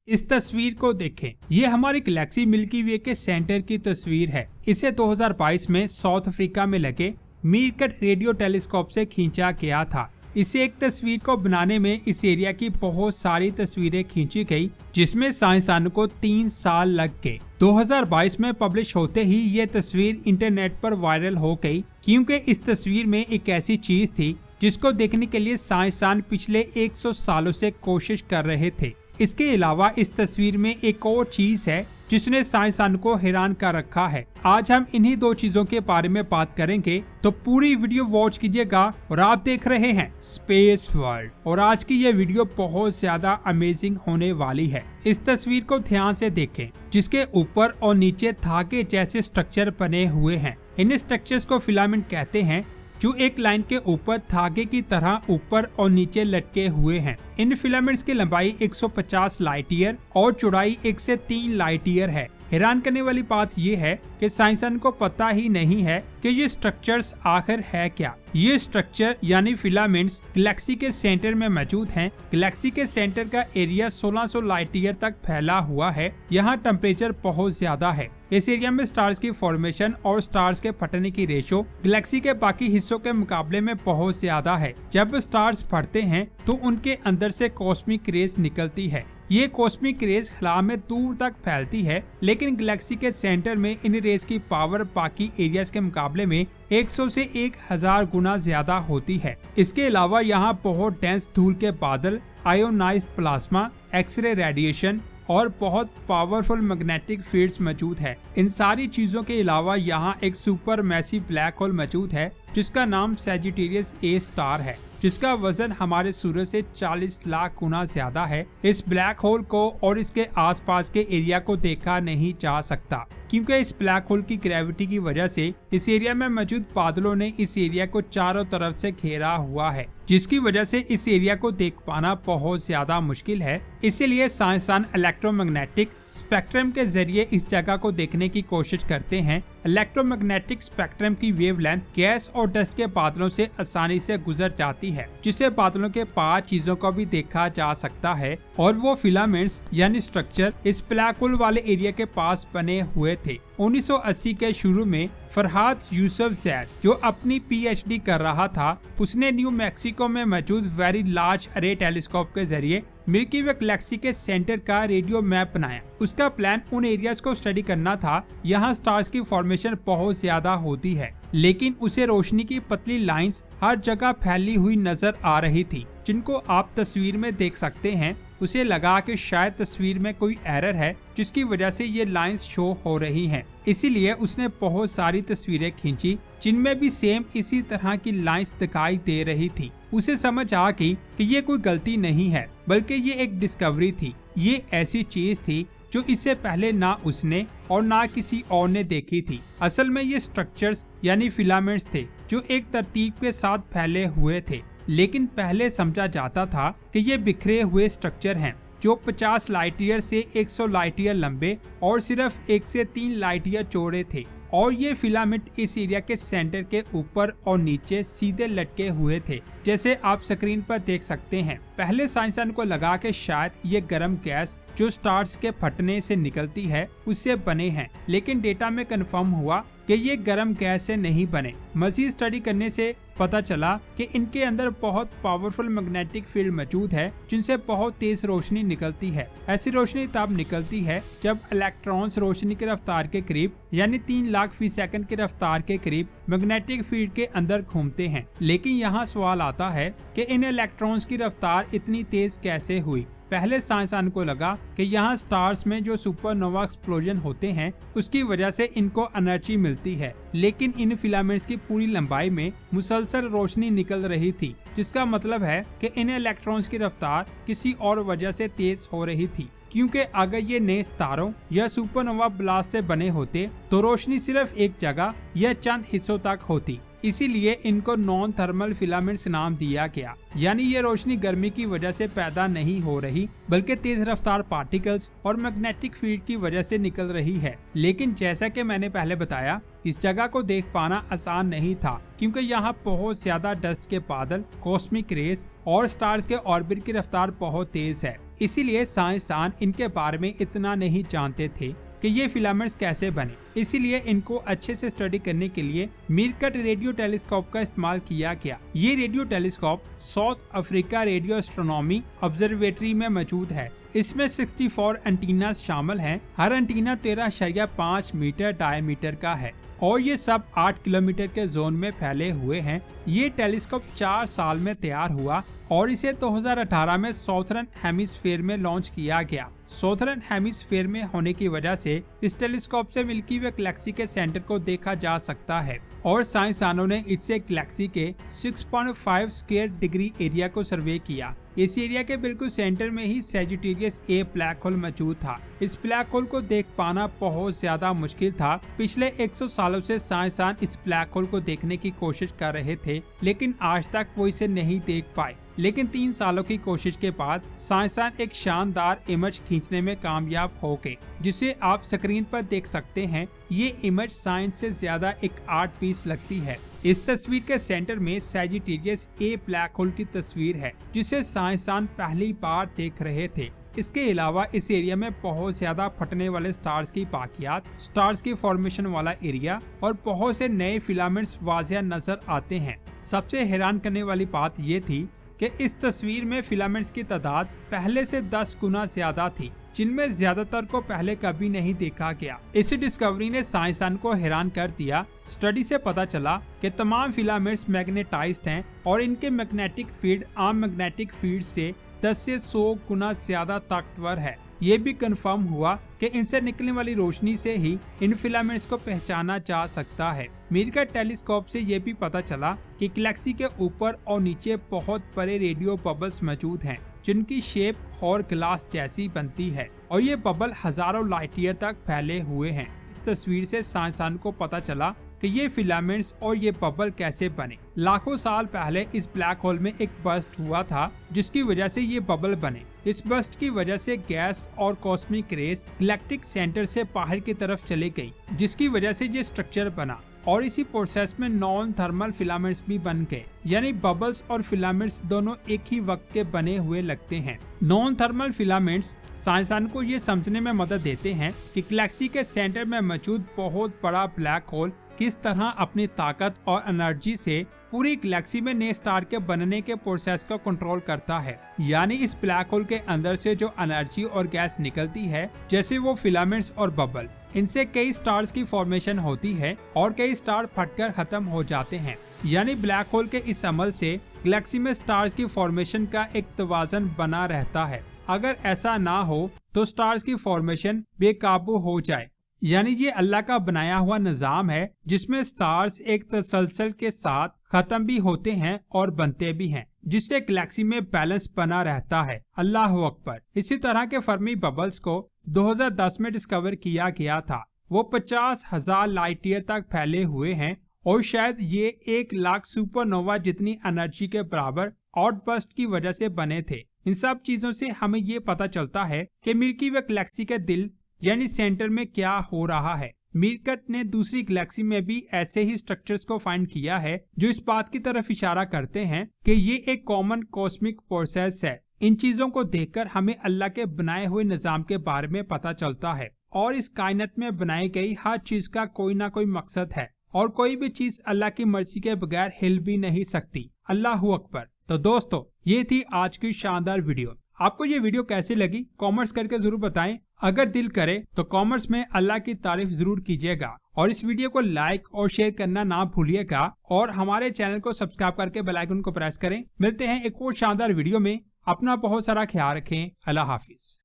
इस तस्वीर को देखें। ये हमारी गैलेक्सी मिल्की वे के सेंटर की तस्वीर है। इसे 2022 में साउथ अफ्रीका में लगे मीरकट रेडियो टेलीस्कोप से खींचा गया था। इसे एक तस्वीर को बनाने में इस एरिया की बहुत सारी तस्वीरें खींची गई, जिसमें साइंसदानों को 3 साल लग गए। 2022 में पब्लिश होते ही ये तस्वीर इंटरनेट पर वायरल हो गई, क्योंकि इस तस्वीर में एक ऐसी चीज थी जिसको देखने के लिए साइंसदान पिछले 100 सालों से कोशिश कर रहे थे। इसके अलावा इस तस्वीर में एक और चीज है जिसने साइंसदान को हैरान कर रखा है। आज हम इन्हीं 2 चीजों के बारे में बात करेंगे, तो पूरी वीडियो वॉच कीजिएगा। और आप देख रहे हैं स्पेस वर्ल्ड, और आज की ये वीडियो बहुत ज्यादा अमेजिंग होने वाली है। इस तस्वीर को ध्यान से देखें, जिसके ऊपर और नीचे धागे जैसे स्ट्रक्चर बने हुए हैं। इन स्ट्रक्चर्स को फिलामेंट कहते हैं, जो एक लाइन के ऊपर धागे की तरह ऊपर और नीचे लटके हुए हैं। इन फिलामेंट्स की लंबाई 150 लाइट ईयर और चौड़ाई 1 से 3 लाइट ईयर है। हैरान करने वाली बात यह है कि साइंसदान को पता ही नहीं है कि ये स्ट्रक्चर्स आखिर है क्या। ये स्ट्रक्चर यानी फिलामेंट्स गैलेक्सी के सेंटर में मौजूद हैं। गैलेक्सी के सेंटर का एरिया 1600 लाइट ईयर तक फैला हुआ है। यहाँ टेम्परेचर बहुत ज्यादा है। इस एरिया में स्टार्स की फॉर्मेशन और स्टार्स के फटने की रेशो गैलेक्सी के बाकी हिस्सों के मुकाबले में बहुत ज्यादा है। जब स्टार्स फटते हैं तो उनके अंदर से कॉस्मिक रेज निकलती है। ये कॉस्मिक रेज खला में दूर तक फैलती है, लेकिन गैलेक्सी के सेंटर में इन रेज की पावर बाकी एरियाज के मुकाबले में 100 से 1000 गुना ज्यादा होती है। इसके अलावा यहाँ बहुत डेंस धूल के बादल, आयोनाइज्ड प्लाज्मा, एक्सरे रेडिएशन और बहुत पावरफुल मैग्नेटिक फील्ड्स मौजूद है। इन सारी चीजों के अलावा यहाँ एक सुपर मैसिव ब्लैक होल मौजूद है, जिसका नाम सैजिटेरियस ए स्टार है, जिसका वजन हमारे सूरज से 40 लाख गुना ज्यादा है। इस ब्लैक होल को और इसके आसपास के एरिया को देखा नहीं जा सकता, क्योंकि इस ब्लैक होल की ग्रेविटी की वजह से इस एरिया में मौजूद बादलों ने इस एरिया को चारों तरफ से घेरा हुआ है, जिसकी वजह से इस एरिया को देख पाना बहुत ज्यादा मुश्किल है। इसीलिए साइंसदान इलेक्ट्रोमैग्नेटिक स्पेक्ट्रम के जरिए इस जगह को देखने की कोशिश करते हैं। इलेक्ट्रोमैग्नेटिक स्पेक्ट्रम की वेवलेंथ गैस और डस्ट के बादलों से आसानी से गुजर जाती है, जिससे बादलों के पार चीजों को भी देखा जा सकता है। और वो फिलामेंट्स यानी स्ट्रक्चर इस ब्लैक होल वाले एरिया के पास बने हुए थे। 1980 के शुरू में फरहाद यूसुफजैद, जो अपनी पीएचडी कर रहा था, उसने न्यू मैक्सिको में मौजूद वेरी लार्ज अरे टेलीस्कोप के जरिए मिल्की वे गैलेक्सी के सेंटर का रेडियो मैप बनाया। उसका प्लान उन एरियाज को स्टडी करना था। यहाँ स्टार्स की फॉर्मेशन बहुत ज्यादा होती है, लेकिन उसे रोशनी की पतली लाइंस हर जगह फैली हुई नजर आ रही थी, जिनको आप तस्वीर में देख सकते हैं। उसे लगा कि शायद तस्वीर में कोई एरर है, जिसकी वजह से ये लाइंस शो हो रही हैं। इसीलिए उसने बहुत सारी तस्वीरें खींची, जिनमें भी सेम इसी तरह की लाइंस दिखाई दे रही थी। उसे समझ आ गई कि ये कोई गलती नहीं है, बल्कि ये एक डिस्कवरी थी। ये ऐसी चीज थी जो इससे पहले ना उसने और ना किसी और ने देखी थी। असल में ये स्ट्रक्चर्स यानी फिलामेंट्स थे, जो एक तरतीब के साथ फैले हुए थे, लेकिन पहले समझा जाता था कि ये बिखरे हुए स्ट्रक्चर हैं, जो 50 लाइट ईयर से 100 लाइट ईयर लंबे और सिर्फ 1 से 3 लाइट ईयर चौड़े थे। और ये फिलामेंट इस एरिया के सेंटर के ऊपर और नीचे सीधे लटके हुए थे, जैसे आप स्क्रीन पर देख सकते हैं। पहले साइंसदान को लगा कि शायद ये गर्म गैस जो स्टार्स के फटने से निकलती है उससे बने हैं, लेकिन डेटा में कंफर्म हुआ कि ये गर्म गैस से नहीं बने। मजीद स्टडी करने से पता चला कि इनके अंदर बहुत पावरफुल मैग्नेटिक फील्ड मौजूद है, जिनसे बहुत तेज रोशनी निकलती है। ऐसी रोशनी तब निकलती है जब इलेक्ट्रॉन्स रोशनी की रफ्तार के करीब यानी 3 लाख फी सेकंड की रफ्तार के करीब मैग्नेटिक फील्ड के अंदर घूमते हैं। लेकिन यहाँ सवाल आता है कि इन इलेक्ट्रॉन्स की रफ्तार इतनी तेज कैसे हुई। पहले साइंसदान को लगा कि यहाँ स्टार्स में जो सुपरनोवा एक्सप्लोजन होते हैं उसकी वजह से इनको एनर्जी मिलती है, लेकिन इन फिलामेंट्स की पूरी लंबाई में मुसलसल रोशनी निकल रही थी, जिसका मतलब है कि इन इलेक्ट्रॉन्स की रफ्तार किसी और वजह से तेज हो रही थी। क्योंकि अगर ये नए सितारों या सुपरनोवा ब्लास्ट से बने होते तो रोशनी सिर्फ एक जगह या चंद हिस्सों तक होती, इसीलिए इनको नॉन थर्मल फिलामेंट्स नाम दिया गया। यानी ये रोशनी गर्मी की वजह से पैदा नहीं हो रही, बल्कि तेज रफ्तार पार्टिकल्स और मैग्नेटिक फील्ड की वजह से निकल रही है। लेकिन जैसा कि मैंने पहले बताया, इस जगह को देख पाना आसान नहीं था, क्योंकि यहाँ बहुत ज्यादा डस्ट के बादल, कॉस्मिक रेस और स्टार्स के ऑर्बिट की रफ्तार बहुत तेज है। इसीलिए साइंसदान इनके बारे में इतना नहीं जानते थे कि ये फिलामेंट्स कैसे बने। इसीलिए इनको अच्छे से स्टडी करने के लिए मीरकट रेडियो टेलीस्कोप का इस्तेमाल किया गया। ये radio telescope south Africa radio astronomy observatory में मौजूद है। इसमें 64 एंटीना शामिल हैं। हर एंटीना 13.5 मीटर डायमीटर का है और ये सब 8 किलोमीटर के जोन में फैले हुए हैं। ये टेलीस्कोप 4 साल में तैयार हुआ और इसे 2018 में साउथर्न हेमिस्फीयर में लॉन्च किया गया। साउथर्न हेमिस्फीयर में होने की वजह से इस टेलीस्कोप से मिल्की वे गैलेक्सी के सेंटर को देखा जा सकता है और साइंसदानों ने इससे गैलेक्सी के 6.5 स्क्वायर डिग्री एरिया को सर्वे किया। इस एरिया के बिल्कुल सेंटर में ही सैजिटेरियस ए ब्लैक होल मौजूद था। इस ब्लैक होल को देख पाना बहुत ज्यादा मुश्किल था। पिछले 100 सालों से साइंसदान इस ब्लैक होल को देखने की कोशिश कर रहे थे, लेकिन आज तक वो इसे नहीं देख पाए। लेकिन 3 सालों की कोशिश के बाद साइंसदान एक शानदार इमेज खींचने में कामयाब हो गए, जिसे आप स्क्रीन पर देख सकते हैं। ये इमेज साइंस से ज्यादा एक आर्ट पीस लगती है। इस तस्वीर के सेंटर में सैजिटेरियस ए ब्लैक होल की तस्वीर है, जिसे साइंसदान पहली बार देख रहे थे। इसके अलावा इस एरिया में बहुत ज्यादा फटने वाले स्टार्स की बाकियात, स्टार्स की फॉर्मेशन वाला एरिया और बहुत से नए फिलामेंट्स वाज़िया नजर आते हैं। सबसे हैरान करने वाली बात ये थी कि इस तस्वीर में फिलामेंट्स की तादाद पहले से 10 गुना ज्यादा थी, जिनमें ज्यादातर को पहले कभी नहीं देखा गया। इस डिस्कवरी ने साइंसदान को हैरान कर दिया। स्टडी से पता चला कि तमाम फिलामेंट्स मैग्नेटाइज्ड हैं और इनके मैग्नेटिक फील्ड आम मैग्नेटिक फील्ड से 10 से 100 गुना ज्यादा ताकतवर है। ये भी कंफर्म हुआ कि इनसे निकलने वाली रोशनी से ही इन फिलामेंट्स को पहचाना जा सकता है। मीरकट टेलीस्कोप से ये भी पता चला कि गैलेक्सी के ऊपर और नीचे बहुत बड़े रेडियो बबल्स मौजूद हैं, जिनकी शेप और ग्लास जैसी बनती है और ये बबल हजारों लाइट ईयर तक फैले हुए हैं। इस तस्वीर से साइंसदान को पता चला कि ये फिलामेंट्स और ये बबल कैसे बने। लाखों साल पहले इस ब्लैक होल में एक बस्ट हुआ था, जिसकी वजह से ये बबल बने। इस बस्ट की वजह से गैस और कॉस्मिक रेस गैलेक्टिक सेंटर से बाहर की तरफ चले गई, जिसकी वजह से ये स्ट्रक्चर बना और इसी प्रोसेस में नॉन थर्मल फिलामेंट्स भी बन गए। यानी बबल्स और फिलामेंट्स दोनों एक ही वक्त के बने हुए लगते हैं। नॉन थर्मल फिलामेंट्स साइंसदान को ये समझने में मदद देते हैं कि गैलेक्सी के सेंटर में मौजूद बहुत बड़ा ब्लैक होल किस तरह अपनी ताकत और एनर्जी से पूरी गैलेक्सी में नए स्टार के बनने के प्रोसेस को कंट्रोल करता है। यानी इस ब्लैक होल के अंदर से जो एनर्जी और गैस निकलती है, जैसे वो फिलामेंट्स और बबल, इनसे कई स्टार्स की फॉर्मेशन होती है और कई स्टार फटकर खत्म हो जाते हैं। यानी ब्लैक होल के इस अमल से गैलेक्सी में स्टार्स की फॉर्मेशन का एक तवाज़न बना रहता है। अगर ऐसा ना हो तो स्टार्स की फॉर्मेशन बेकाबू हो जाए। यानी ये अल्लाह का बनाया हुआ निजाम है, जिसमें स्टार्स एक तसलसल के साथ खत्म भी होते हैं और बनते भी हैं, जिससे गैलेक्सी में बैलेंस बना रहता है। अल्लाह अकबर। इसी तरह के फर्मी बबल्स को 2010 में डिस्कवर किया गया था। वो 50,000 लाइट ईयर तक फैले हुए हैं और शायद ये 1 लाख सुपरनोवा जितनी एनर्जी के बराबर आउटबर्स्ट की वजह से बने थे। इन सब चीजों से हमें ये पता चलता है कि मिल्की वे गैलेक्सी के दिल यानी सेंटर में क्या हो रहा है। मीरकट ने दूसरी गैलेक्सी में भी ऐसे ही स्ट्रक्चर्स को फाइंड किया है, जो इस बात की तरफ इशारा करते हैं कि ये एक कॉमन कॉस्मिक प्रोसेस है। इन चीजों को देखकर हमें अल्लाह के बनाए हुए निजाम के बारे में पता चलता है और इस कायनात में बनाई गई हर चीज का कोई ना कोई मकसद है और कोई भी चीज अल्लाह की मर्जी के बगैर हिल भी नहीं सकती। अल्लाह अकबर। तो दोस्तों, ये थी आज की शानदार वीडियो। आपको ये वीडियो कैसी लगी कमेंट्स करके जरूर बताएं। अगर दिल करे तो कमेंट्स में अल्लाह की तारीफ जरूर कीजिएगा और इस वीडियो को लाइक और शेयर करना ना भूलिएगा और हमारे चैनल को सब्सक्राइब करके बेल आइकन को प्रेस करें। मिलते हैं एक और शानदार वीडियो में। अपना बहुत सारा ख्याल रखें। अल्लाह हाफिज।